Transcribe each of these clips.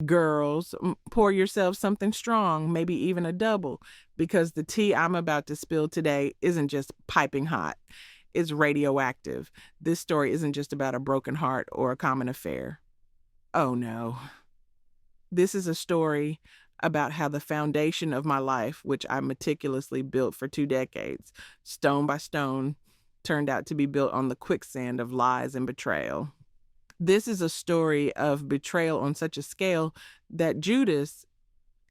Girls, pour yourself something strong, maybe even a double, because the tea I'm about to spill today isn't just piping hot. It's radioactive. This story isn't just about a broken heart or a common affair. Oh no. This is a story about how the foundation of my life, which I meticulously built for 2 decades, stone by stone, turned out to be built on the quicksand of lies and betrayal. This is a story of betrayal on such a scale that Judas,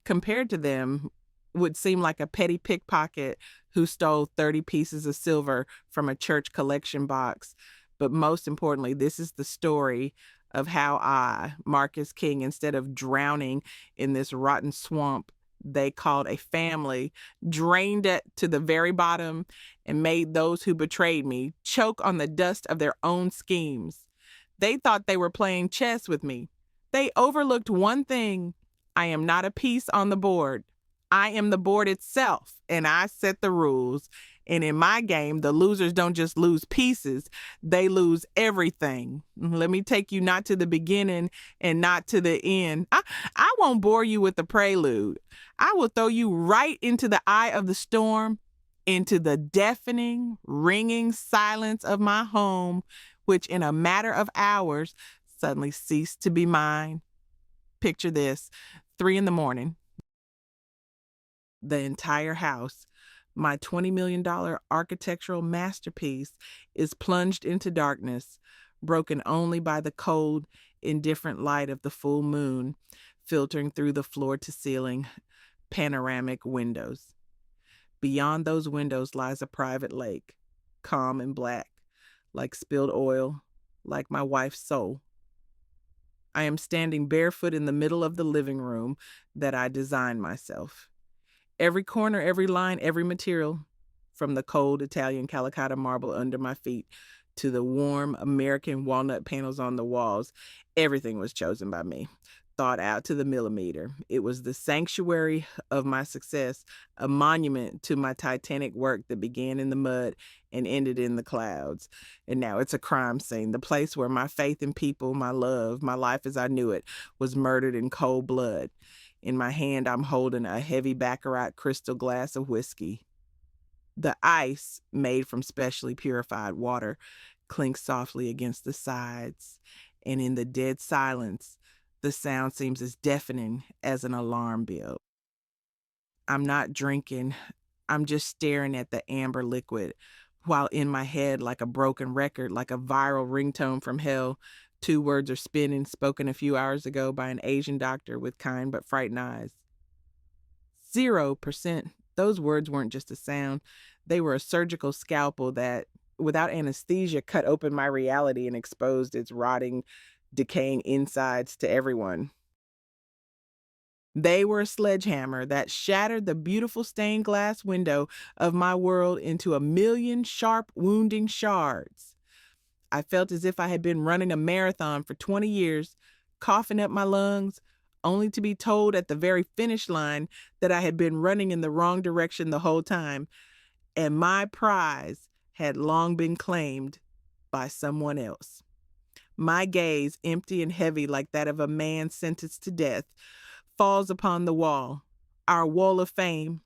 compared to them, would seem like a petty pickpocket who stole 30 pieces of silver from a church collection box. But most importantly, this is the story of how I, Marcus King, instead of drowning in this rotten swamp they called a family, drained it to the very bottom and made those who betrayed me choke on the dust of their own schemes. They thought they were playing chess with me. They overlooked one thing. I am not a piece on the board. I am the board itself, and I set the rules. And in my game, the losers don't just lose pieces, they lose everything. Let me take you not to the beginning and not to the end. I won't bore you with the prelude. I will throw you right into the eye of the storm, into the deafening, ringing silence of my home, which in a matter of hours suddenly ceased to be mine. Picture this, 3 a.m. The entire house, my $20 million architectural masterpiece, is plunged into darkness, broken only by the cold, indifferent light of the full moon, filtering through the floor-to-ceiling panoramic windows. Beyond those windows lies a private lake, calm and black, like spilled oil, like my wife's soul. I am standing barefoot in the middle of the living room that I designed myself. Every corner, every line, every material, from the cold Italian Calicut marble under my feet to the warm American walnut panels on the walls, everything was chosen by me, thought out to the millimeter. It was the sanctuary of my success, a monument to my titanic work that began in the mud and ended in the clouds. And now it's a crime scene, the place where my faith in people, my love, my life as I knew it, was murdered in cold blood. In my hand, I'm holding a heavy Baccarat crystal glass of whiskey. The ice, made from specially purified water, clinks softly against the sides, and in the dead silence, the sound seems as deafening as an alarm bell. I'm not drinking, I'm just staring at the amber liquid, while in my head, like a broken record, like a viral ringtone from hell, 2 words are spinning, spoken a few hours ago by an Asian doctor with kind but frightened eyes. 0%. Those words weren't just a sound. They were a surgical scalpel that, without anesthesia, cut open my reality and exposed its rotting, decaying insides to everyone. They were a sledgehammer that shattered the beautiful stained glass window of my world into a million sharp, wounding shards. I felt as if I had been running a marathon for 20 years, coughing up my lungs, only to be told at the very finish line that I had been running in the wrong direction the whole time, and my prize had long been claimed by someone else. My gaze, empty and heavy like that of a man sentenced to death, falls upon the wall, our wall of fame,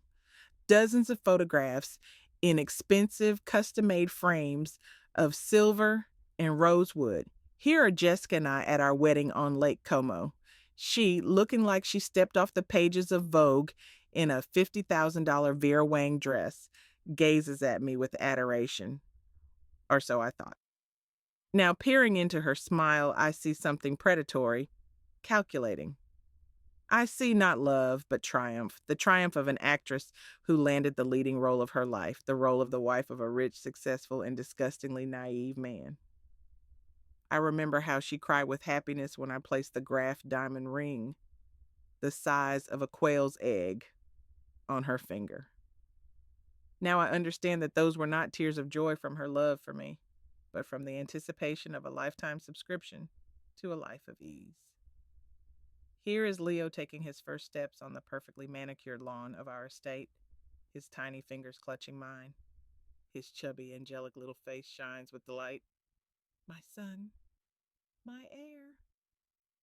dozens of photographs in expensive, custom-made frames of silver and rosewood. Here are Jessica and I at our wedding on Lake Como. She, looking like she stepped off the pages of Vogue in a $50,000 Vera Wang dress, gazes at me with adoration. Or so I thought. Now, peering into her smile, I see something predatory, calculating. I see not love, but triumph, the triumph of an actress who landed the leading role of her life, the role of the wife of a rich, successful, and disgustingly naive man. I remember how she cried with happiness when I placed the Graf diamond ring, the size of a quail's egg, on her finger. Now I understand that those were not tears of joy from her love for me, but from the anticipation of a lifetime subscription to a life of ease. Here is Leo taking his first steps on the perfectly manicured lawn of our estate, his tiny fingers clutching mine. His chubby, angelic little face shines with delight. My son, my heir,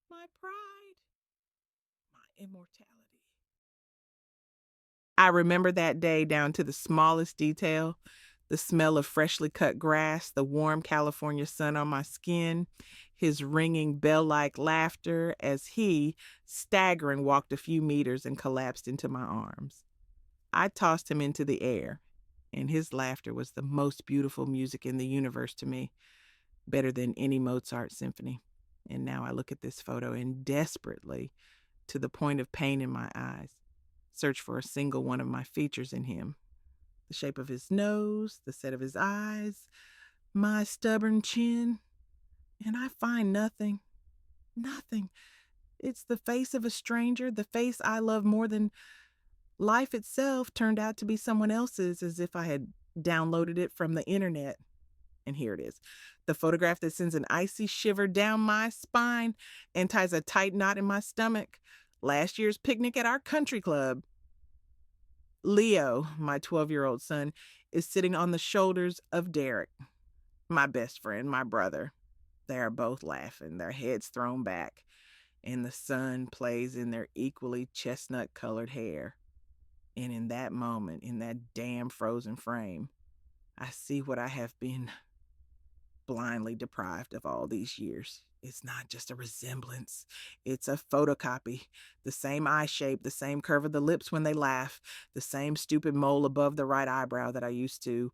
my pride. immortality. I remember that day down to the smallest detail: the smell of freshly cut grass, the warm California sun on my skin, his ringing bell like laughter as he, staggering, walked a few meters and collapsed into my arms. I tossed him into the air, and his laughter was the most beautiful music in the universe to me, better than any Mozart symphony. And now I look at this photo and desperately, to the point of pain in my eyes, search for a single one of my features in him: the shape of his nose, the set of his eyes, my stubborn chin. And I find nothing. Nothing. It's the face of a stranger, the face I love more than life itself turned out to be someone else's, as if I had downloaded it from the internet. And here it is: the photograph that sends an icy shiver down my spine and ties a tight knot in my stomach. Last year's picnic at our country club. Leo, my 12-year-old son, is sitting on the shoulders of Derek, my best friend, my brother. They are both laughing, their heads thrown back, and the sun plays in their equally chestnut colored hair. And in that moment, in that damn frozen frame, I see what I have been blindly deprived of all these years. It's not just a resemblance, it's a photocopy. The same eye shape, the same curve of the lips when they laugh, the same stupid mole above the right eyebrow that I used to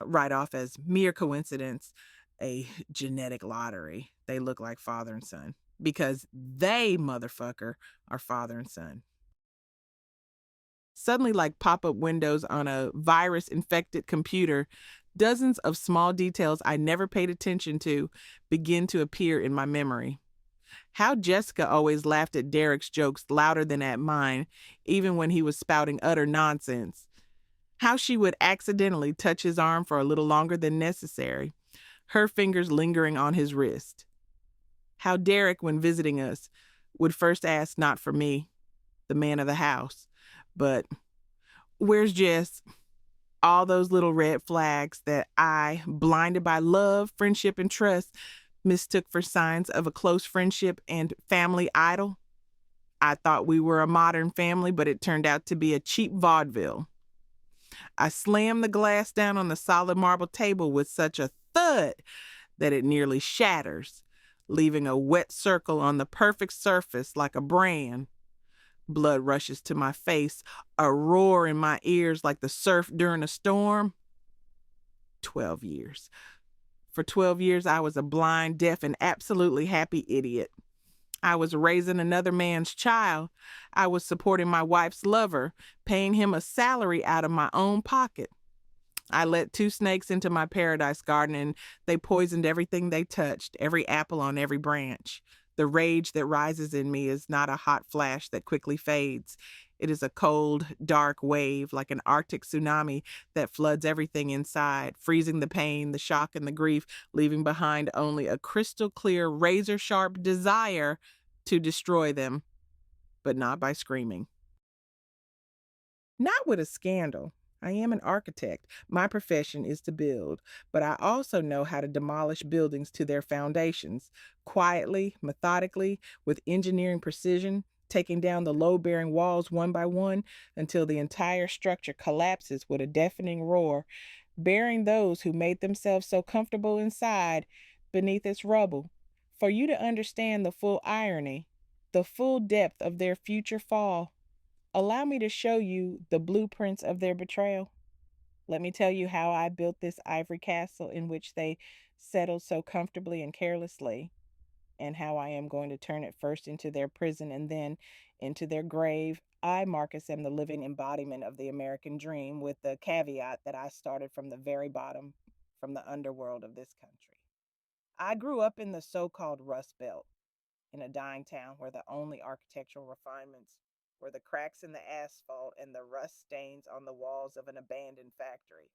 write off as mere coincidence, a genetic lottery. They look like father and son because they, motherfucker, are father and son. Suddenly, like pop up windows on a virus infected computer, dozens of small details I never paid attention to begin to appear in my memory. How Jessica always laughed at Derek's jokes louder than at mine, even when he was spouting utter nonsense. How she would accidentally touch his arm for a little longer than necessary, her fingers lingering on his wrist. How Derek, when visiting us, would first ask not for me, the man of the house, but, "Where's Jess?" All those little red flags that I, blinded by love, friendship, and trust, mistook for signs of a close friendship and family idol. I thought we were a modern family, but it turned out to be a cheap vaudeville. I slammed the glass down on the solid marble table with such a thud that it nearly shatters, leaving a wet circle on the perfect surface like a brand. Blood rushes to my face, a roar in my ears like the surf during a storm. 12 years. For 12 years, I was a blind, deaf, and absolutely happy idiot. I was raising another man's child. I was supporting my wife's lover, paying him a salary out of my own pocket. I let two snakes into my paradise garden and they poisoned everything they touched, every apple on every branch. The rage that rises in me is not a hot flash that quickly fades. It is a cold, dark wave, like an Arctic tsunami that floods everything inside, freezing the pain, the shock, and the grief, leaving behind only a crystal clear, razor sharp desire to destroy them, but not by screaming. Not with a scandal. I am an architect. My profession is to build, but I also know how to demolish buildings to their foundations, quietly, methodically, with engineering precision, taking down the load bearing walls one by one until the entire structure collapses with a deafening roar, burying those who made themselves so comfortable inside beneath its rubble. For you to understand the full irony, the full depth of their future fall, allow me to show you the blueprints of their betrayal. Let me tell you how I built this ivory castle in which they settled so comfortably and carelessly, and how I am going to turn it first into their prison and then into their grave. I, Marcus, am the living embodiment of the American dream, with the caveat that I started from the very bottom, from the underworld of this country. I grew up in the so called Rust Belt, in a dying town where the only architectural refinements were the cracks in the asphalt and the rust stains on the walls of an abandoned factory.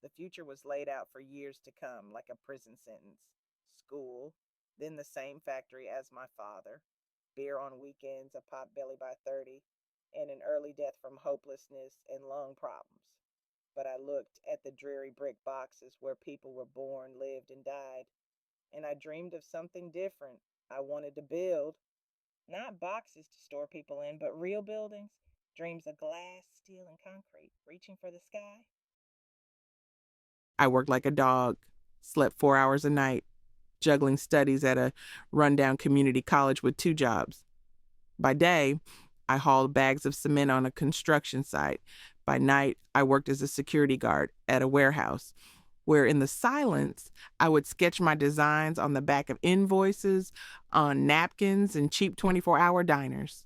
The future was laid out for years to come, like a prison sentence. School, then the same factory as my father, beer on weekends, a pot belly by 30, and an early death from hopelessness and lung problems. But I looked at the dreary brick boxes where people were born, lived, and died, and I dreamed of something different. I wanted to build, Not boxes to store people in, but real buildings, dreams of glass, steel, and concrete, reaching for the sky. I worked like a dog, slept 4 hours a night, juggling studies at a rundown community college with two jobs. By day, I hauled bags of cement on a construction site. By night, I worked as a security guard at a warehouse, where in the silence, I would sketch my designs on the back of invoices, on napkins, and cheap 24-hour diners.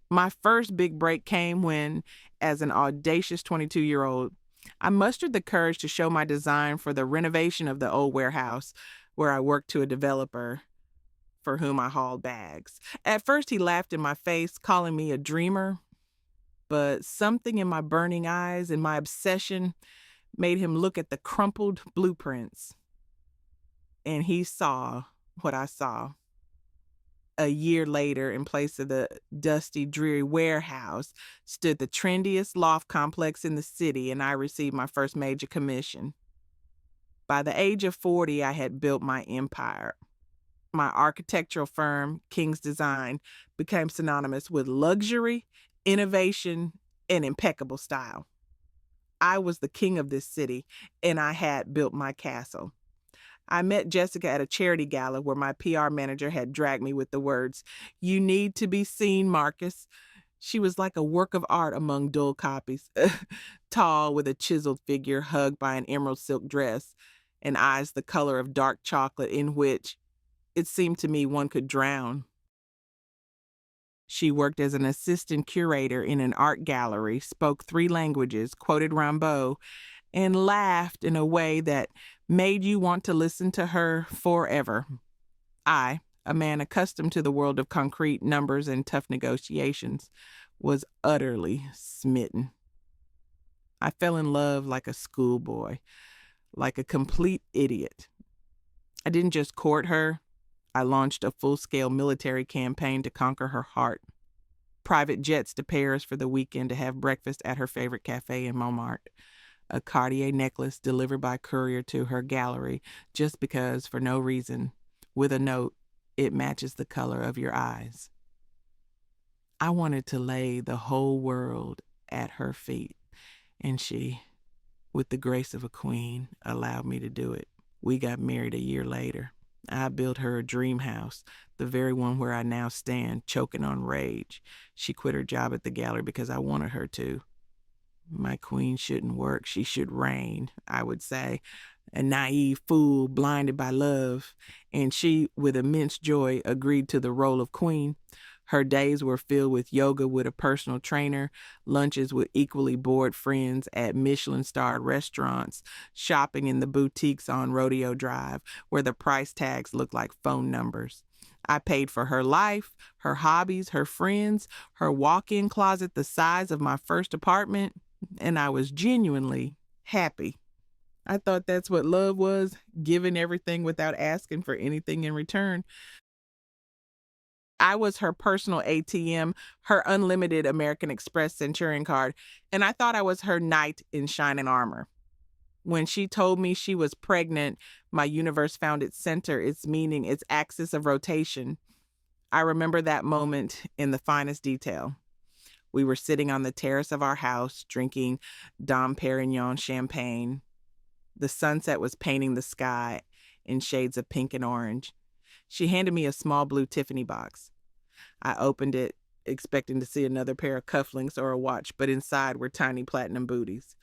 My first big break came when, as an audacious 22-year-old, I mustered the courage to show my design for the renovation of the old warehouse where I worked to a developer for whom I hauled bags. At first, he laughed in my face, calling me a dreamer, but something in my burning eyes and my obsession made him look at the crumpled blueprints. And he saw what I saw. A year later, in place of the dusty, dreary warehouse, stood the trendiest loft complex in the city, and I received my first major commission. By the age of 40, I had built my empire. My architectural firm, King's Design, became synonymous with luxury, innovation, and impeccable style. I was the king of this city, and I had built my castle. I met Jessica at a charity gala where my PR manager had dragged me with the words, "You need to be seen, Marcus." She was like a work of art among dull copies, tall with a chiseled figure hugged by an emerald silk dress, and eyes the color of dark chocolate in which, it seemed to me, one could drown. She worked as an assistant curator in an art gallery, spoke 3 languages, quoted Rimbaud, and laughed in a way that made you want to listen to her forever. I, a man accustomed to the world of concrete numbers and tough negotiations, was utterly smitten. I fell in love like a schoolboy, like a complete idiot. I didn't just court her, I launched a full-scale military campaign to conquer her heart. Private jets to Paris for the weekend to have breakfast at her favorite cafe in Montmartre. A Cartier necklace delivered by courier to her gallery just because, for no reason, with a note, "It matches the color of your eyes." I wanted to lay the whole world at her feet, and she, with the grace of a queen, allowed me to do it. We got married a year later. I built her a dream house, the very one where I now stand, choking on rage. She quit her job at the gallery because I wanted her to. My queen shouldn't work, she should reign, I would say. A naive fool blinded by love. And she, with immense joy, agreed to the role of queen. Her days were filled with yoga with a personal trainer, lunches with equally bored friends at Michelin-starred restaurants, shopping in the boutiques on Rodeo Drive, where the price tags looked like phone numbers. I paid for her life, her hobbies, her friends, her walk-in closet the size of my first apartment, and I was genuinely happy. I thought that's what love was, giving everything without asking for anything in return. I was her personal ATM, her unlimited American Express Centurion card, and I thought I was her knight in shining armor. When she told me she was pregnant, my universe found its center, its meaning, its axis of rotation. I remember that moment in the finest detail. We were sitting on the terrace of our house, drinking Dom Perignon champagne. The sunset was painting the sky in shades of pink and orange. She handed me a small blue Tiffany box. I opened it, expecting to see another pair of cufflinks or a watch, but inside were tiny platinum booties.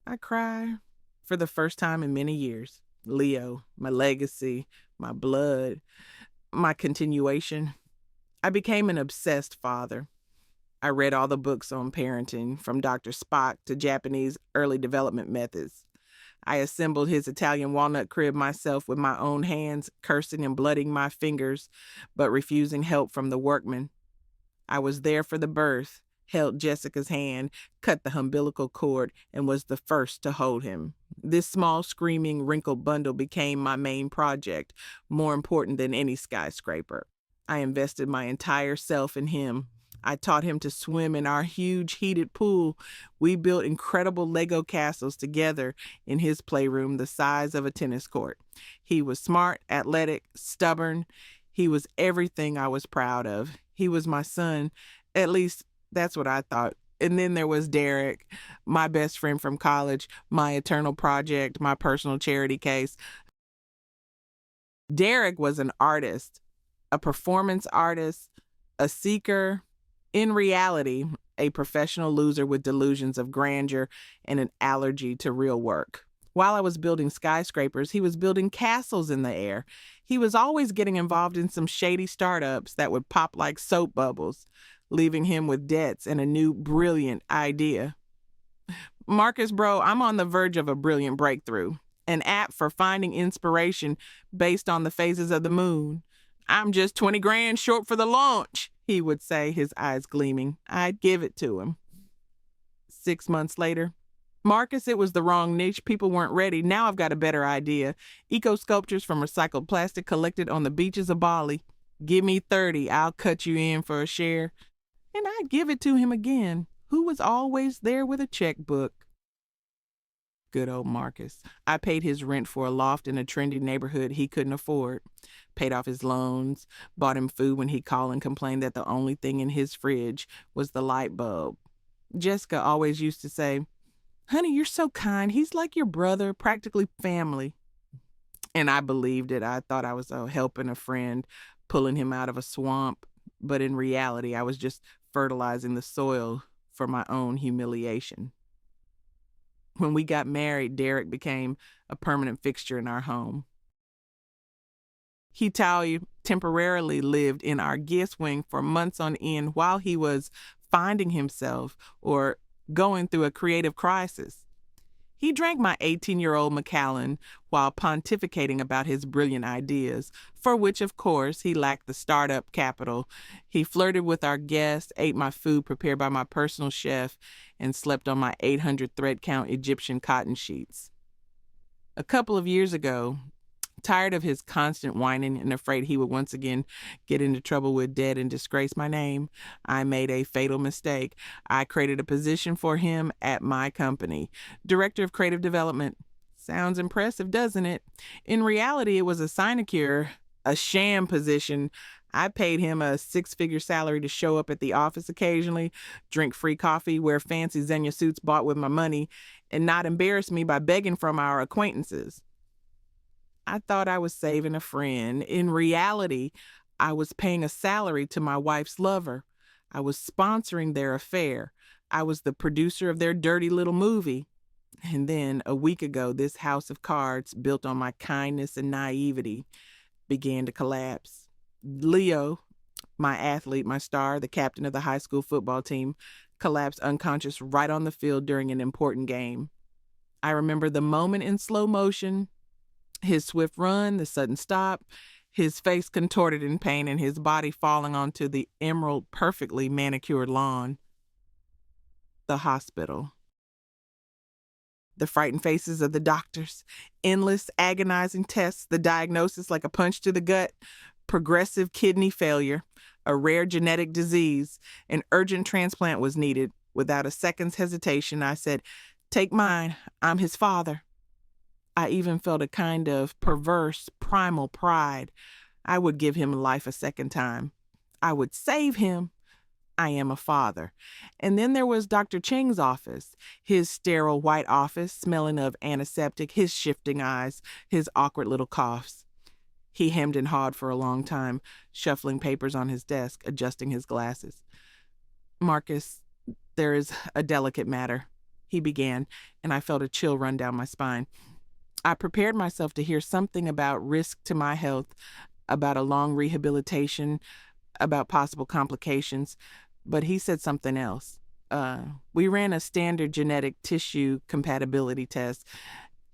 I cried for the first time in many years. Leo, my legacy, my blood, my continuation. I became an obsessed father. I read all the books on parenting, from Dr. Spock to Japanese early development methods. I assembled his Italian walnut crib myself with my own hands, cursing and blooding my fingers, but refusing help from the workmen. I was there for the birth, held Jessica's hand, cut the umbilical cord, and was the first to hold him. This small, screaming, wrinkled bundle became my main project, more important than any skyscraper. I invested my entire self in him. I taught him to swim in our huge heated pool. We built incredible Lego castles together in his playroom the size of a tennis court. He was smart, athletic, stubborn. He was everything I was proud of. He was my son. At least that's what I thought. And then there was Derek, my best friend from college, my eternal project, my personal charity case. Derek was an artist, a performance artist, a seeker, in reality, a professional loser with delusions of grandeur and an allergy to real work. While I was building skyscrapers, he was building castles in the air. He was always getting involved in some shady startups that would pop like soap bubbles, leaving him with debts and a new brilliant idea. Marcus, bro, I'm on the verge of a brilliant breakthrough. An app for finding inspiration based on the phases of the moon. I'm just 20 grand short for the launch, he would say, his eyes gleaming. I'd give it to him. 6 months later, Marcus, it was the wrong niche. People weren't ready. Now I've got a better idea. Eco sculptures from recycled plastic collected on the beaches of Bali. Give me 30. I'll cut you in for a share. And I'd give it to him again, who was always there with a checkbook. Good old Marcus. I paid his rent for a loft in a trendy neighborhood he couldn't afford, paid off his loans, bought him food when he called and complained that the only thing in his fridge was the light bulb. Jessica always used to say, "Honey, you're so kind. He's like your brother, practically family." And I believed it. I thought I was helping a friend, pulling him out of a swamp. But in reality, I was just fertilizing the soil for my own humiliation. When we got married, Derek became a permanent fixture in our home. He temporarily lived in our guest wing for months on end while he was finding himself or going through a creative crisis. He drank my 18-year-old Macallan while pontificating about his brilliant ideas, for which, of course, he lacked the startup capital. He flirted with our guests, ate my food prepared by my personal chef, and slept on my 800 thread count Egyptian cotton sheets. A couple of years ago, tired of his constant whining and afraid he would once again get into trouble with debt and disgrace my name, I made a fatal mistake. I created a position for him at my company, Director of Creative Development. Sounds impressive, doesn't it? In reality, it was a sinecure, a sham position. I paid him a 6-figure salary to show up at the office occasionally, drink free coffee, wear fancy Xenia suits bought with my money, and not embarrass me by begging from our acquaintances. I thought I was saving a friend. In reality, I was paying a salary to my wife's lover. I was sponsoring their affair. I was the producer of their dirty little movie. And then, a week ago, this house of cards, built on my kindness and naivety, began to collapse. Leo, my athlete, my star, the captain of the high school football team, collapsed unconscious right on the field during an important game. I remember the moment in slow motion, his swift run, the sudden stop, his face contorted in pain, and his body falling onto the emerald, perfectly manicured lawn. The hospital. The frightened faces of the doctors, endless, agonizing tests, the diagnosis like a punch to the gut, progressive kidney failure, a rare genetic disease, an urgent transplant was needed. Without a second's hesitation, I said, "Take mine, I'm his father." I even felt a kind of perverse, primal pride. I would give him life a second time. I would save him. I am a father. And then there was Dr. Cheng's office, his sterile white office, smelling of antiseptic, his shifting eyes, his awkward little coughs. He hemmed and hawed for a long time, shuffling papers on his desk, adjusting his glasses. "Marcus, there is a delicate matter," he began, and I felt a chill run down my spine. I prepared myself to hear something about risk to my health, about a long rehabilitation, about possible complications, but he said something else. We ran a standard genetic tissue compatibility test.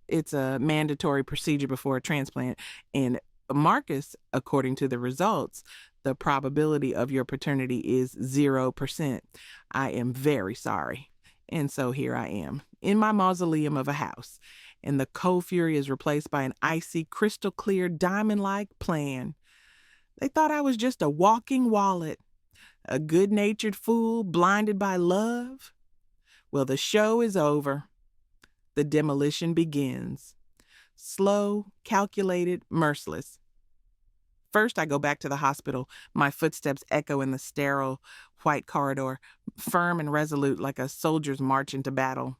It's a mandatory procedure before a transplant. And Marcus, according to the results, the probability of your paternity is 0%. I am very sorry. And so here I am, in my mausoleum of a house, and the cold fury is replaced by an icy, crystal-clear, diamond-like plan. They thought I was just a walking wallet, a good-natured fool blinded by love. Well, the show is over. The demolition begins. Slow, calculated, merciless. First, I go back to the hospital. My footsteps echo in the sterile, white corridor, firm and resolute like a soldier's march into battle.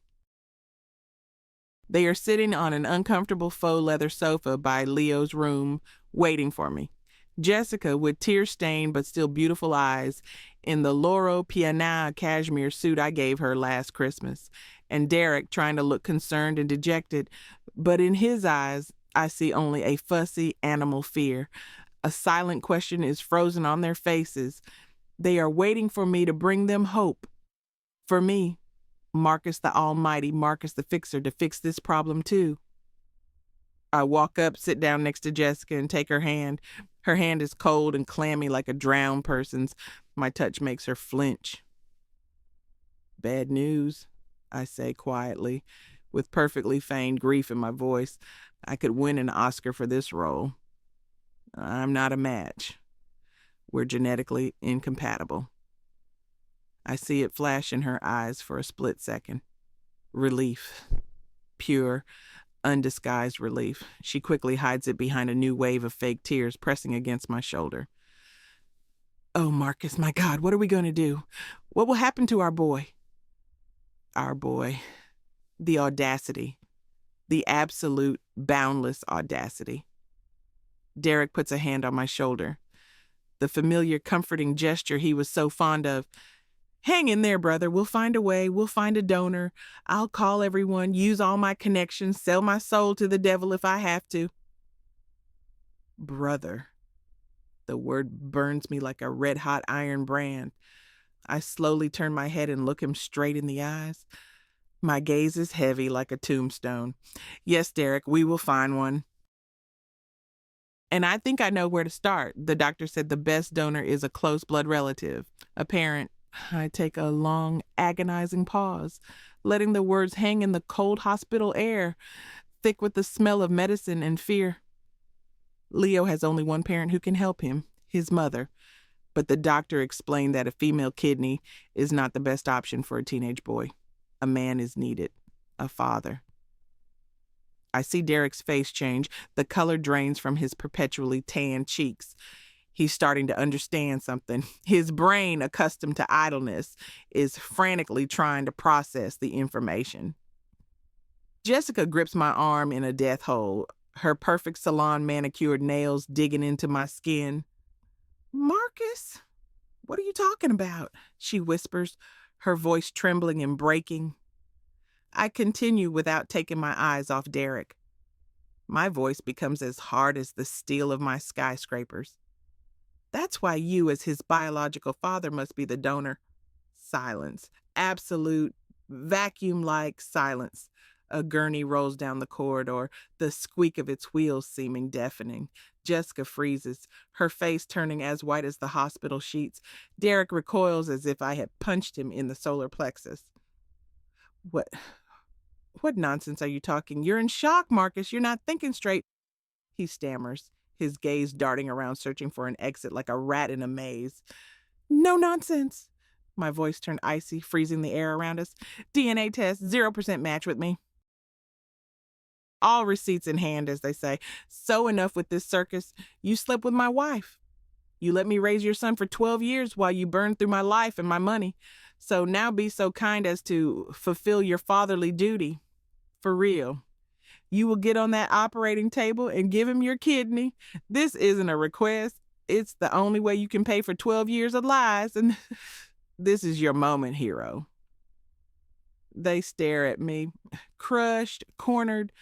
They are sitting on an uncomfortable faux leather sofa by Leo's room, waiting for me. Jessica, with tear-stained but still beautiful eyes, in the Loro Piana cashmere suit I gave her last Christmas, and Derek trying to look concerned and dejected, but in his eyes I see only a fussy animal fear. A silent question is frozen on their faces. They are waiting for me to bring them hope. For me, Marcus the Almighty, Marcus the Fixer, to fix this problem too. I walk up, sit down next to Jessica, and take her hand. Her hand is cold and clammy like a drowned person's. My touch makes her flinch. Bad news, I say quietly, with perfectly feigned grief in my voice. I could win an Oscar for this role. I'm not a match. We're genetically incompatible. I see it flash in her eyes for a split second. Relief. Pure, undisguised relief. She quickly hides it behind a new wave of fake tears pressing against my shoulder. Oh, Marcus, my God, what are we going to do? What will happen to our boy? Our boy. The audacity. The absolute, boundless audacity. Derek puts a hand on my shoulder. The familiar, comforting gesture he was so fond of. Hang in there, brother. We'll find a way. We'll find a donor. I'll call everyone, use all my connections, sell my soul to the devil if I have to. Brother. The word burns me like a red-hot iron brand. I slowly turn my head and look him straight in the eyes. My gaze is heavy like a tombstone. Yes, Derek, we will find one. And I think I know where to start. The doctor said the best donor is a close blood relative, a parent. I take a long, agonizing pause, letting the words hang in the cold hospital air, thick with the smell of medicine and fear. Leo has only one parent who can help him, his mother. But the doctor explained that a female kidney is not the best option for a teenage boy. A man is needed, a father. I see Derek's face change. The color drains from his perpetually tanned cheeks. He's starting to understand something. His brain, accustomed to idleness, is frantically trying to process the information. Jessica grips my arm in a death hold, her perfect salon manicured nails digging into my skin. Marcus, what are you talking about? She whispers, her voice trembling and breaking. I continue without taking my eyes off Derek. My voice becomes as hard as the steel of my skyscrapers. That's why you, as his biological father, must be the donor. Silence. Absolute, vacuum-like silence. A gurney rolls down the corridor, the squeak of its wheels seeming deafening. Jessica freezes, her face turning as white as the hospital sheets. Derek recoils as if I had punched him in the solar plexus. What nonsense are you talking? You're in shock, Marcus. You're not thinking straight. He stammers, his gaze darting around searching for an exit like a rat in a maze. No nonsense. My voice turned icy, freezing the air around us. DNA test, 0% match with me. All receipts in hand, as they say. So enough with this circus. You slept with my wife. You let me raise your son for 12 years while you burned through my life and my money. So now be so kind as to fulfill your fatherly duty. For real. You will get on that operating table and give him your kidney. This isn't a request. It's the only way you can pay for 12 years of lies. And this is your moment, hero. They stare at me, crushed, cornered.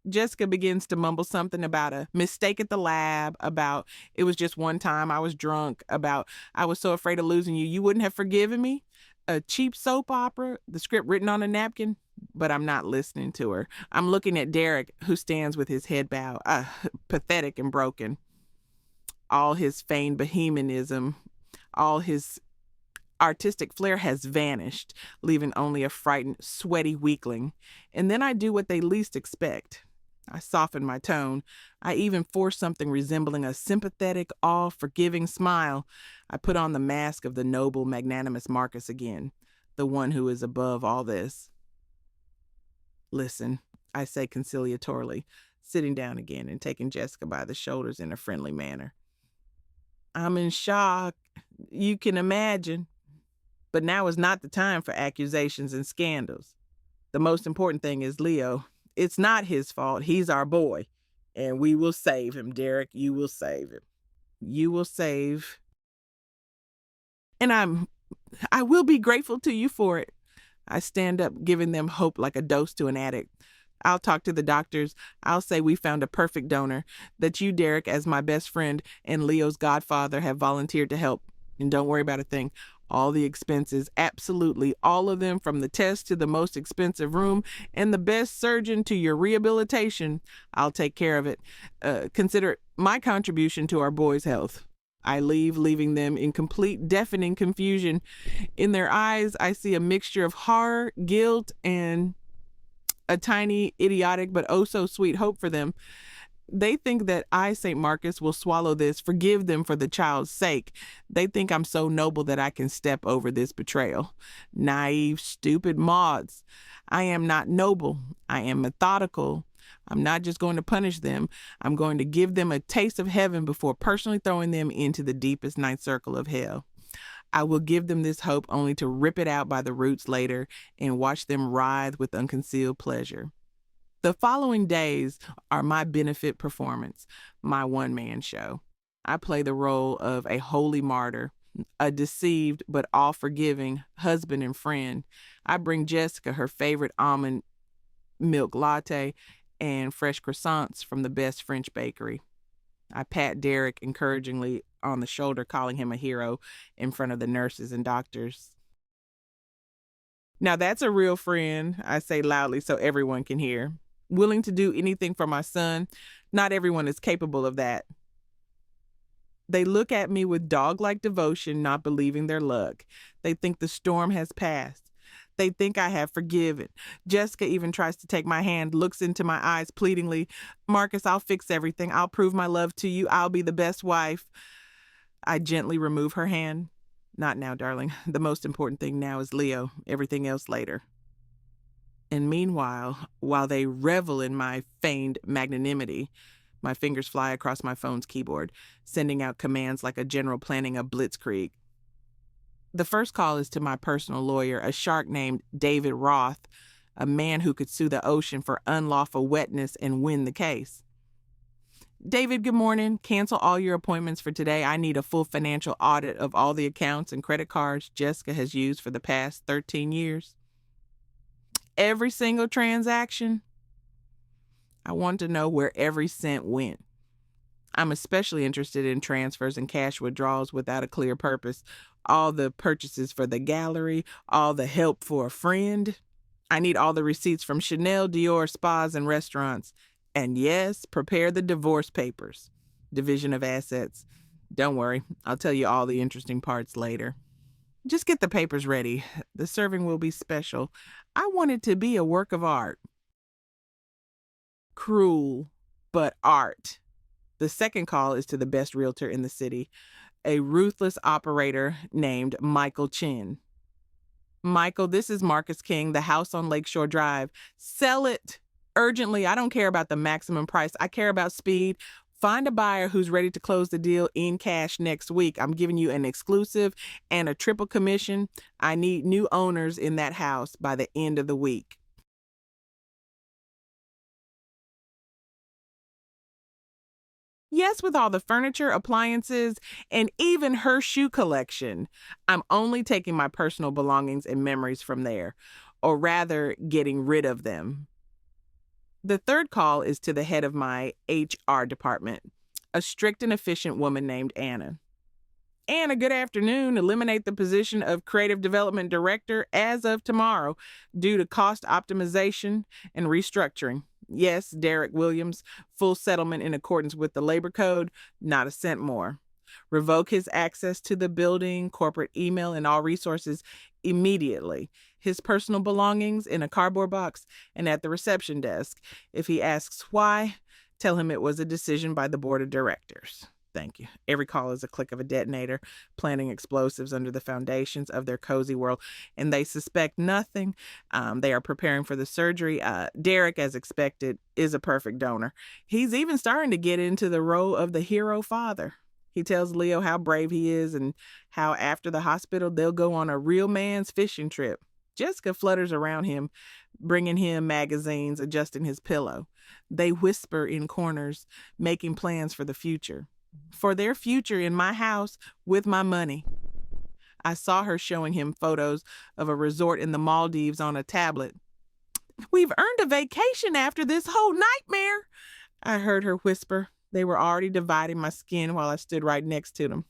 Jessica begins to mumble something about a mistake at the lab, about it was just one time I was drunk, about I was so afraid of losing you, you wouldn't have forgiven me. A cheap soap opera, the script written on a napkin, but I'm not listening to her. I'm looking at Derek, who stands with his head bowed, pathetic and broken. All his feigned bohemianism, all his artistic flair has vanished, leaving only a frightened, sweaty weakling. And then I do what they least expect. I soften my tone. I even force something resembling a sympathetic, all-forgiving smile. I put on the mask of the noble, magnanimous Marcus again, the one who is above all this. Listen, I say conciliatorily, sitting down again and taking Jessica by the shoulders in a friendly manner. I'm in shock. You can imagine. But now is not the time for accusations and scandals. The most important thing is Leo. It's not his fault. He's our boy. And we will save him, Derek. You will save him. You will save. And I will be grateful to you for it. I stand up, giving them hope like a dose to an addict. I'll talk to the doctors. I'll say we found a perfect donor, that you, Derek, as my best friend and Leo's godfather, have volunteered to help. And don't worry about a thing. All the expenses, absolutely all of them, from the test to the most expensive room and the best surgeon to your rehabilitation, I'll take care of it. Consider it my contribution to our boy's health. I leave, leaving them in complete, deafening confusion. In their eyes, I see a mixture of horror, guilt, and a tiny, idiotic, but oh so sweet hope for them. They think that I, St. Marcus, will swallow this, forgive them for the child's sake. They think I'm so noble that I can step over this betrayal. Naive, stupid moths. I am not noble. I am methodical. I'm not just going to punish them. I'm going to give them a taste of heaven before personally throwing them into the deepest ninth circle of hell. I will give them this hope only to rip it out by the roots later and watch them writhe with unconcealed pleasure. The following days are my benefit performance, my one-man show. I play the role of a holy martyr, a deceived but all-forgiving husband and friend. I bring Jessica her favorite almond milk latte and fresh croissants from the best French bakery. I pat Derek encouragingly on the shoulder, calling him a hero in front of the nurses and doctors. Now that's a real friend, I say loudly so everyone can hear. Willing to do anything for my son. Not everyone is capable of that. They look at me with dog-like devotion, not believing their luck. They think the storm has passed. They think I have forgiven. Jessica even tries to take my hand, looks into my eyes pleadingly. Marcus, I'll fix everything. I'll prove my love to you. I'll be the best wife. I gently remove her hand. Not now, darling. The most important thing now is Leo. Everything else later. And meanwhile, while they revel in my feigned magnanimity, my fingers fly across my phone's keyboard, sending out commands like a general planning a blitzkrieg. The first call is to my personal lawyer, a shark named David Roth, a man who could sue the ocean for unlawful wetness and win the case. David, good morning. Cancel all your appointments for today. I need a full financial audit of all the accounts and credit cards Jessica has used for the past 13 years. Every single transaction. I want to know where every cent went. I'm especially interested in transfers and cash withdrawals without a clear purpose. All the purchases for the gallery, all the help for a friend. I need all the receipts from Chanel, Dior, spas, and restaurants. And yes, prepare the divorce papers. Division of assets. Don't worry, I'll tell you all the interesting parts later. Just get the papers ready. The serving will be special. I want it to be a work of art. Cruel, but art. The second call is to the best realtor in the city, a ruthless operator named Michael Chin. Michael, this is Marcus King, the house on Lakeshore Drive. Sell it urgently. I don't care about the maximum price. I care about speed. Find a buyer who's ready to close the deal in cash next week. I'm giving you an exclusive and a triple commission. I need new owners in that house by the end of the week. Yes, with all the furniture, appliances, and even her shoe collection. I'm only taking my personal belongings and memories from there, or rather, getting rid of them. The third call is to the head of my HR department, a strict and efficient woman named Anna. Anna, good afternoon. Eliminate the position of Creative Development Director as of tomorrow due to cost optimization and restructuring. Yes, Derek Williams, full settlement in accordance with the labor code, not a cent more. Revoke his access to the building, corporate email, and all resources immediately. His personal belongings in a cardboard box and at the reception desk. If he asks why, tell him it was a decision by the board of directors. Thank you. Every call is a click of a detonator, planting explosives under the foundations of their cozy world, and they suspect nothing. They are preparing for the surgery. Derek, as expected, is a perfect donor. He's even starting to get into the role of the hero father. He tells Leo how brave he is and how after the hospital they'll go on a real man's fishing trip. Jessica flutters around him, bringing him magazines, adjusting his pillow. They whisper in corners, making plans for the future. For their future in my house with my money. I saw her showing him photos of a resort in the Maldives on a tablet. "We've earned a vacation after this whole nightmare," I heard her whisper. They were already dividing my skin while I stood right next to them.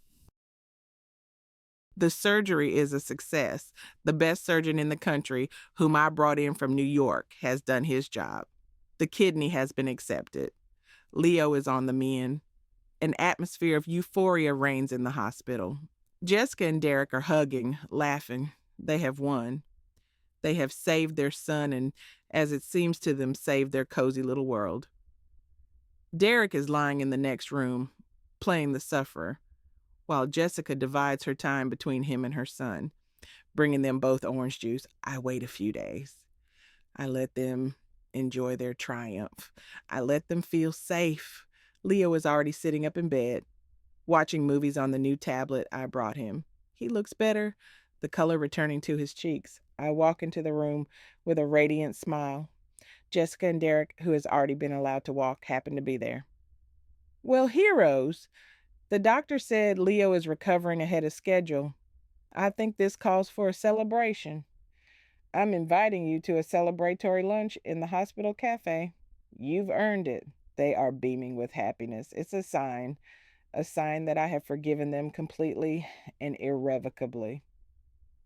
The surgery is a success. The best surgeon in the country, whom I brought in from New York, has done his job. The kidney has been accepted. Leo is on the mend. An atmosphere of euphoria reigns in the hospital. Jessica and Derek are hugging, laughing. They have won. They have saved their son and, as it seems to them, saved their cozy little world. Derek is lying in the next room, playing the sufferer, while Jessica divides her time between him and her son, bringing them both orange juice. I wait a few days. I let them enjoy their triumph. I let them feel safe. Leo is already sitting up in bed, watching movies on the new tablet I brought him. He looks better, the color returning to his cheeks. I walk into the room with a radiant smile. Jessica and Derek, who has already been allowed to walk, happen to be there. "Well, heroes, the doctor said Leo is recovering ahead of schedule. I think this calls for a celebration. I'm inviting you to a celebratory lunch in the hospital cafe. You've earned it." They are beaming with happiness. It's a sign that I have forgiven them completely and irrevocably.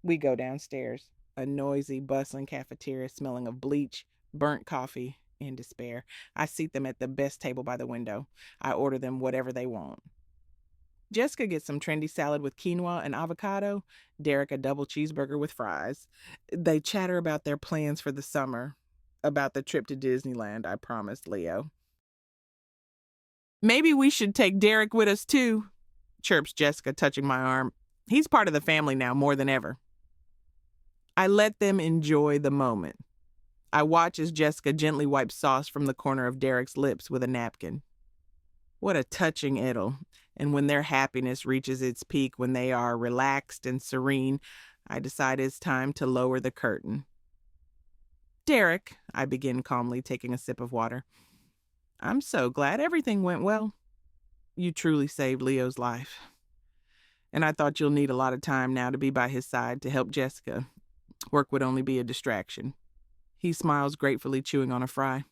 We go downstairs, a noisy, bustling cafeteria smelling of bleach, burnt coffee, and despair. I seat them at the best table by the window. I order them whatever they want. Jessica gets some trendy salad with quinoa and avocado. Derek a double cheeseburger with fries. They chatter about their plans for the summer, about the trip to Disneyland I promised Leo. "Maybe we should take Derek with us too," chirps Jessica, touching my arm. "He's part of the family now more than ever." I let them enjoy the moment. I watch as Jessica gently wipes sauce from the corner of Derek's lips with a napkin. What a touching idyll. And when their happiness reaches its peak, when they are relaxed and serene, I decide it's time to lower the curtain. "Derek," I begin calmly, taking a sip of water, "I'm so glad everything went well. You truly saved Leo's life. And I thought you'll need a lot of time now to be by his side to help Jessica. Work would only be a distraction." He smiles gratefully, chewing on a fry.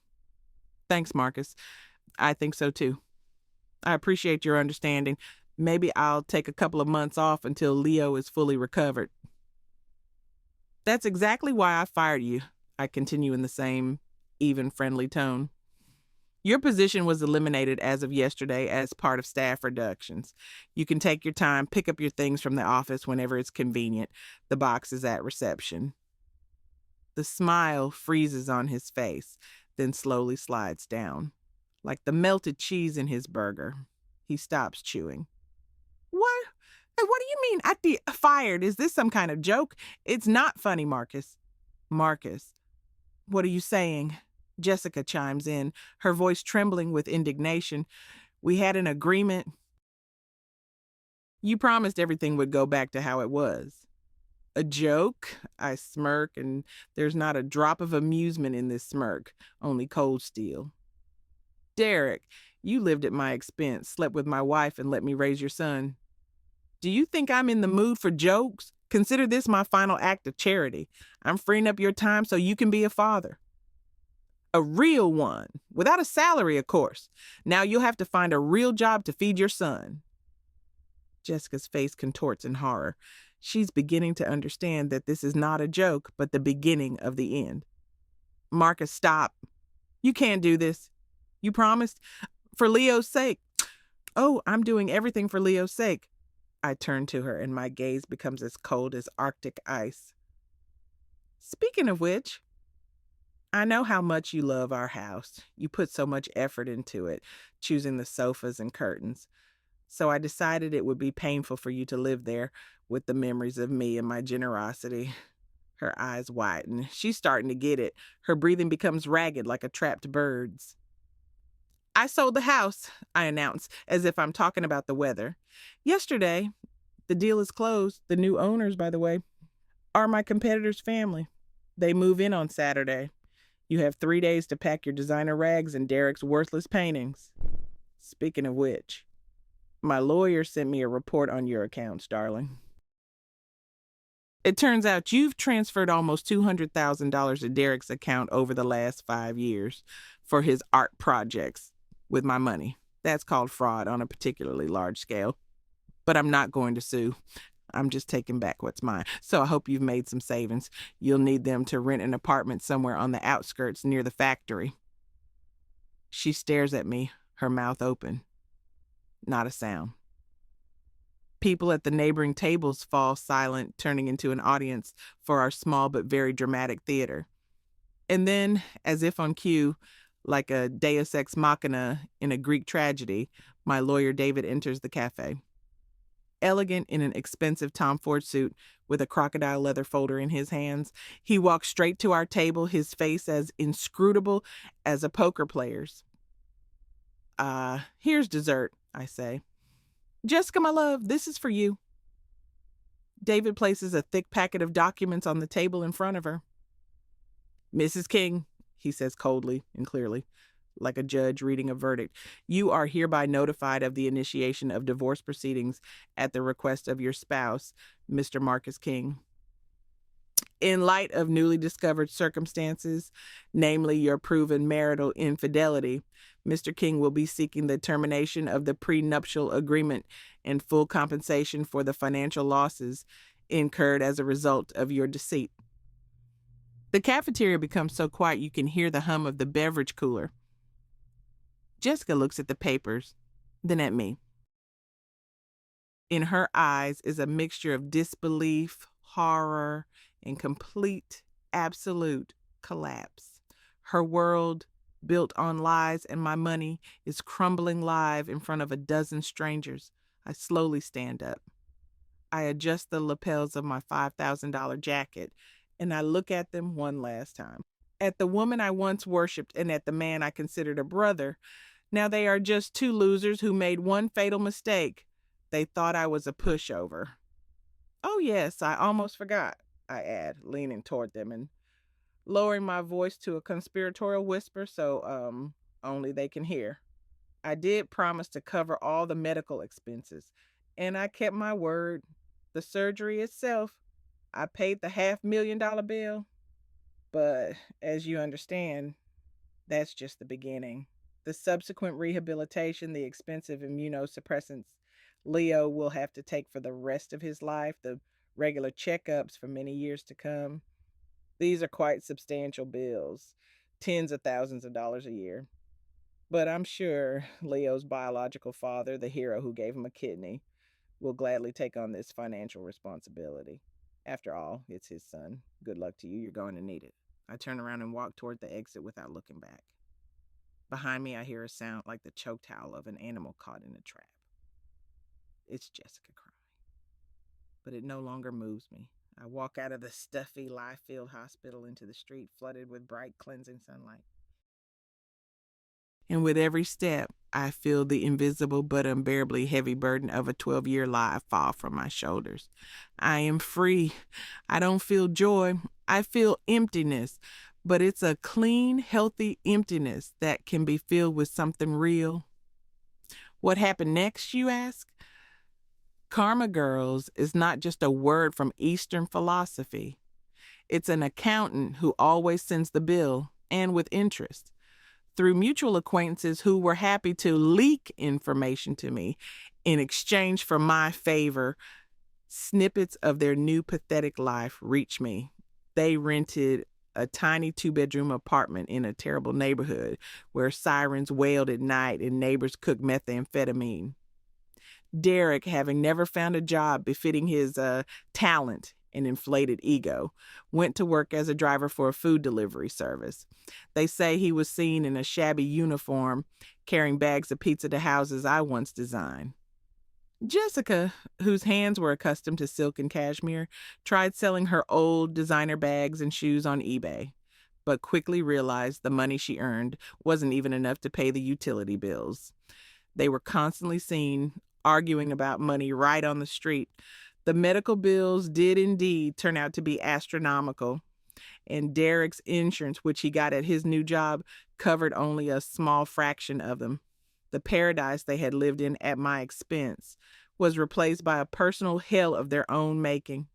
"Thanks, Marcus. I think so too. I appreciate your understanding. Maybe I'll take a couple of months off until Leo is fully recovered." "That's exactly why I fired you," I continue in the same, even, friendly tone. "Your position was eliminated as of yesterday as part of staff reductions. You can take your time, pick up your things from the office whenever it's convenient. The box is at reception." The smile freezes on his face, then slowly slides down, like the melted cheese in his burger. He stops chewing. "What? What do you mean fired? Is this some kind of joke? It's not funny, Marcus." "Marcus, what are you saying?" Jessica chimes in, her voice trembling with indignation. "We had an agreement. You promised everything would go back to how it was." "A joke?" I smirk, and there's not a drop of amusement in this smirk, only cold steel. "Derek, you lived at my expense, slept with my wife, and let me raise your son. Do you think I'm in the mood for jokes? Consider this my final act of charity. I'm freeing up your time so you can be a father. A real one, without a salary, of course. Now you'll have to find a real job to feed your son." Jessica's face contorts in horror. She's beginning to understand that this is not a joke, but the beginning of the end. "Marcus, stop. You can't do this. You promised? For Leo's sake." "Oh, I'm doing everything for Leo's sake." I turn to her, and my gaze becomes as cold as Arctic ice. "Speaking of which, I know how much you love our house. You put so much effort into it, choosing the sofas and curtains. So I decided it would be painful for you to live there with the memories of me and my generosity." Her eyes widen. She's starting to get it. Her breathing becomes ragged like a trapped bird's. I sold the house, I announce, as if I'm talking about the weather. Yesterday, the deal is closed. The new owners, by the way, are my competitor's family. They move in on Saturday. You have 3 days to pack your designer rags and Derek's worthless paintings. Speaking of which, my lawyer sent me a report on your accounts, darling. It turns out you've transferred almost $200,000 to Derek's account over the last 5 years for his art projects with my money. That's called fraud on a particularly large scale. But I'm not going to sue. I'm just taking back what's mine. So I hope you've made some savings. You'll need them to rent an apartment somewhere on the outskirts near the factory. She stares at me, her mouth open. Not a sound. People at the neighboring tables fall silent, turning into an audience for our small but very dramatic theater. And then, as if on cue, like a deus ex machina in a Greek tragedy, my lawyer David enters the cafe. Elegant in an expensive Tom Ford suit with a crocodile leather folder in his hands, he walks straight to our table, his face as inscrutable as a poker player's. Here's dessert, I say. Jessica, my love, this is for you. David places a thick packet of documents on the table in front of her. Mrs. King, he says coldly and clearly, like a judge reading a verdict, you are hereby notified of the initiation of divorce proceedings at the request of your spouse, Mr. Marcus King. In light of newly discovered circumstances, namely your proven marital infidelity, Mr. King will be seeking the termination of the prenuptial agreement and full compensation for the financial losses incurred as a result of your deceit. The cafeteria becomes so quiet you can hear the hum of the beverage cooler. Jessica looks at the papers, then at me. In her eyes is a mixture of disbelief, horror, and complete, absolute collapse. Her world, built on lies and my money, is crumbling live in front of a dozen strangers. I slowly stand up. I adjust the lapels of my $5,000 jacket, and I look at them one last time. At the woman I once worshipped and at the man I considered a brother. Now they are just two losers who made one fatal mistake. They thought I was a pushover. Oh yes, I almost forgot, I add, leaning toward them and lowering my voice to a conspiratorial whisper so only they can hear. I did promise to cover all the medical expenses, and I kept my word. The surgery itself, I paid the $500,000 bill. But as you understand, that's just the beginning. The subsequent rehabilitation, the expensive immunosuppressants Leo will have to take for the rest of his life, the regular checkups for many years to come. These are quite substantial bills, tens of thousands of dollars a year. But I'm sure Leo's biological father, the hero who gave him a kidney, will gladly take on this financial responsibility. After all, it's his son. Good luck to you. You're going to need it. I turn around and walk toward the exit without looking back. Behind me, I hear a sound like the choke howl of an animal caught in a trap. It's Jessica crying. But it no longer moves me. I walk out of the stuffy, lie-filled hospital into the street flooded with bright, cleansing sunlight. And with every step, I feel the invisible but unbearably heavy burden of a 12-year lie fall from my shoulders. I am free. I don't feel joy. I feel emptiness. But it's a clean, healthy emptiness that can be filled with something real. What happened next, you ask? Karma Girls is not just a word from Eastern philosophy. It's an accountant who always sends the bill, and with interest. Through mutual acquaintances who were happy to leak information to me in exchange for my favor, snippets of their new pathetic life reach me. They rented a tiny 2-bedroom apartment in a terrible neighborhood where sirens wailed at night and neighbors cooked methamphetamine. Derek, having never found a job befitting his talent and inflated ego, went to work as a driver for a food delivery service. They say he was seen in a shabby uniform carrying bags of pizza to houses I once designed. Jessica, whose hands were accustomed to silk and cashmere, tried selling her old designer bags and shoes on eBay. but quickly realized the money she earned wasn't even enough to pay the utility bills. They were constantly seen arguing about money right on the street. The medical bills did indeed turn out to be astronomical, and Derek's insurance, which he got at his new job, covered only a small fraction of them. The paradise they had lived in at my expense was replaced by a personal hell of their own making.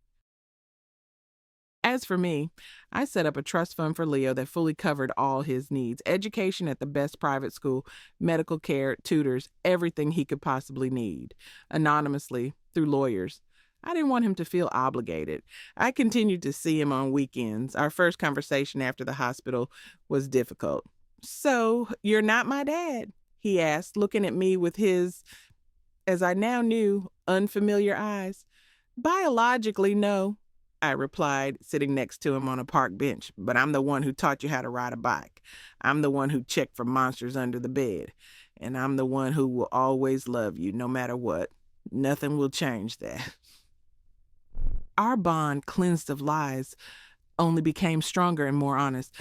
As for me, I set up a trust fund for Leo that fully covered all his needs: education at the best private school, medical care, tutors, everything he could possibly need, anonymously through lawyers. I didn't want him to feel obligated. I continued to see him on weekends. Our first conversation after the hospital was difficult. "So, you're not my dad?" he asked, looking at me with his, as I now knew, unfamiliar eyes. "Biologically, no," I replied, sitting next to him on a park bench. "But I'm the one who taught you how to ride a bike. I'm the one who checked for monsters under the bed. And I'm the one who will always love you, no matter what. Nothing will change that." Our bond, cleansed of lies, only became stronger and more honest.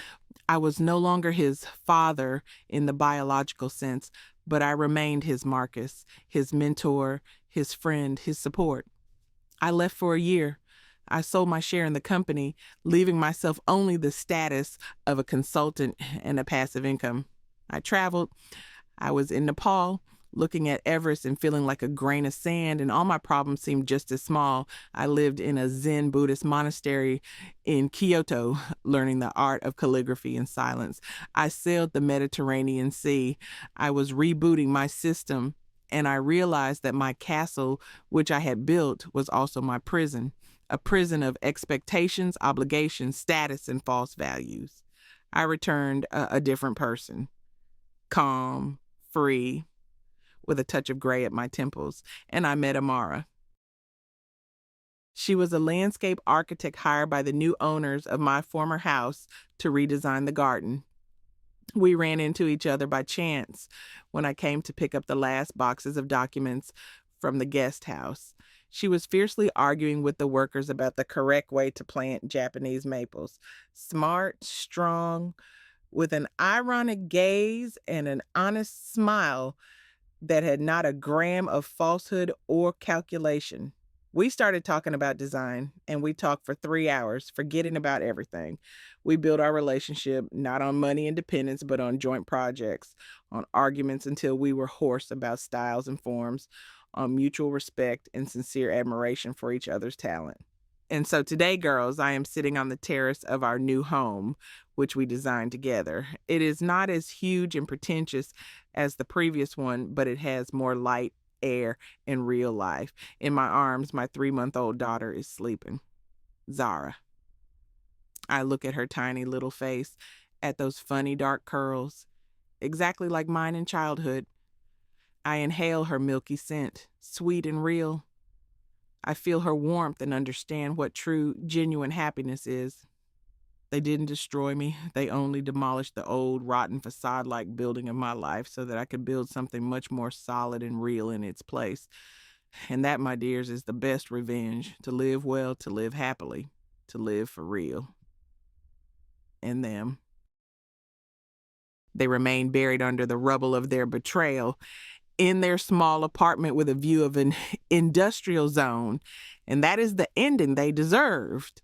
I was no longer his father in the biological sense, but I remained his Marcus, his mentor, his friend, his support. I left for a year. I sold my share in the company, leaving myself only the status of a consultant and a passive income. I traveled. I was in Nepal, looking at Everest and feeling like a grain of sand, and all my problems seemed just as small. I lived in a Zen Buddhist monastery in Kyoto, learning the art of calligraphy and silence. I sailed the Mediterranean Sea. I was rebooting my system, and I realized that my castle, which I had built, was also my prison, a prison of expectations, obligations, status, and false values. I returned a different person, calm, free, with a touch of gray at my temples, and I met Amara. She was a landscape architect hired by the new owners of my former house to redesign the garden. We ran into each other by chance when I came to pick up the last boxes of documents from the guest house. She was fiercely arguing with the workers about the correct way to plant Japanese maples. Smart, strong, with an ironic gaze and an honest smile that had not a gram of falsehood or calculation. We started talking about design, and we talked for 3 hours, forgetting about everything. We built our relationship not on money and dependence, but on joint projects, on arguments until we were hoarse about styles and forms, on mutual respect and sincere admiration for each other's talent. And so today, girls, I am sitting on the terrace of our new home, which we designed together. It is not as huge and pretentious as the previous one, but it has more light, air, and real life. In my arms, my 3-month-old daughter is sleeping. Zara. I look at her tiny little face, at those funny dark curls, exactly like mine in childhood. I inhale her milky scent, sweet and real. I feel her warmth and understand what true, genuine happiness is. They didn't destroy me. They only demolished the old, rotten facade-like building of my life so that I could build something much more solid and real in its place. And that, my dears, is the best revenge: to live well, to live happily, to live for real. And them. They remain buried under the rubble of their betrayal, in their small apartment with a view of an industrial zone, and that is the ending they deserved.